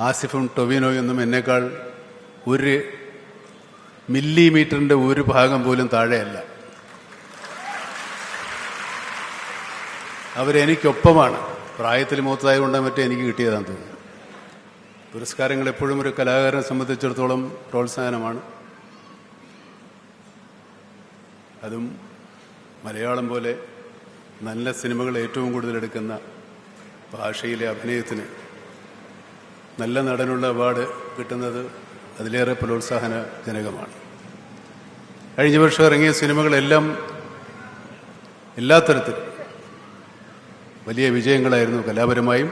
ആസിഫും ടൊവിനോയൊന്നും എന്നേക്കാൾ ഒരു മില്ലിമീറ്ററിൻ്റെ ഒരു ഭാഗം പോലും താഴെയല്ല. അവരെനിക്കൊപ്പമാണ്. പ്രായത്തിൽ മൂത്തതായതുകൊണ്ട് മറ്റേ എനിക്ക് കിട്ടിയതാണെന്ന് തോന്നുന്നു. പുരസ്കാരങ്ങൾ എപ്പോഴും ഒരു കലാകാരനെ സംബന്ധിച്ചിടത്തോളം പ്രോത്സാഹനമാണ്. അതും മലയാളം പോലെ നല്ല സിനിമകൾ ഏറ്റവും കൂടുതൽ എടുക്കുന്ന ഭാഷയിലെ അഭിനയത്തിന് നല്ല നടനുള്ള അവാർഡ് കിട്ടുന്നത് അതിലേറെ പ്രോത്സാഹനജനകമാണ്. കഴിഞ്ഞ വർഷം ഇറങ്ങിയ സിനിമകളെല്ലാം എല്ലാ തരത്തിലും വലിയ വിജയങ്ങളായിരുന്നു, കലാപരമായും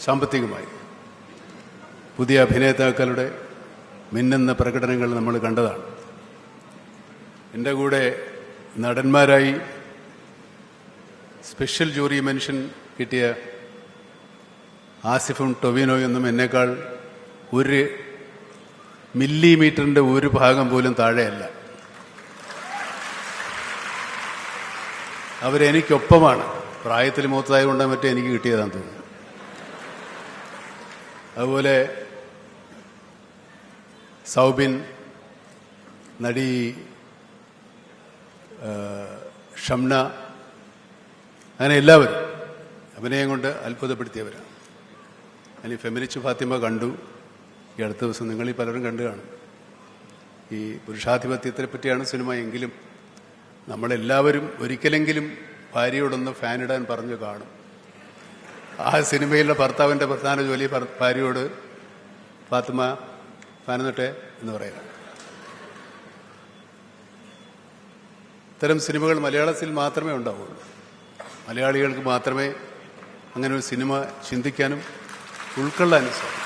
സാമ്പത്തികമായും. പുതിയ അഭിനേതാക്കളുടെ മിന്നുന്ന പ്രകടനങ്ങൾ നമ്മൾ കണ്ടതാണ്. എൻ്റെ കൂടെ നടന്മാരായി സ്പെഷ്യൽ ജൂറി മെൻഷൻ കിട്ടിയ ആസിഫും ടൊവിനോയൊന്നും എന്നേക്കാൾ ഒരു മില്ലിമീറ്ററിൻ്റെ ഒരു ഭാഗം പോലും താഴെയല്ല. അവരെനിക്കൊപ്പമാണ്. പ്രായത്തിൽ മൂത്തതായതുകൊണ്ട് മറ്റേ എനിക്ക് കിട്ടിയതാണെന്ന് തോന്നുന്നു. അതുപോലെ സൗബിൻ, നടി ഷംന, അങ്ങനെ എല്ലാവരും അഭിനയം കൊണ്ട് അത്ഭുതപ്പെടുത്തിയവരാണ്. ഞാൻ ഈ ഫെമിനിസ്റ്റ് ഫാത്തിമ കണ്ടു. ഈ അടുത്ത ദിവസം നിങ്ങളീ പലരും കണ്ടു കാണും. ഈ പുരുഷാധിപത്യത്തെ പറ്റിയാണ് സിനിമ എങ്കിലും നമ്മളെല്ലാവരും ഒരിക്കലെങ്കിലും ഭാര്യയോടൊന്ന് ഫാനിടാൻ പറഞ്ഞു കാണും. ആ സിനിമയിലെ ഭർത്താവിൻ്റെ പ്രധാന ജോലി ഭാര്യയോട് ഫാത്തിമ ഫാനിട്ടെ എന്ന് പറയുക. ഇത്തരം സിനിമകൾ മലയാളത്തിൽ മാത്രമേ ഉണ്ടാവുള്ളൂ. മലയാളികൾക്ക് മാത്രമേ അങ്ങനെ ഒരു സിനിമ ചിന്തിക്കാനും ഉൾക്കൊള്ളാനും സാധിക്കും.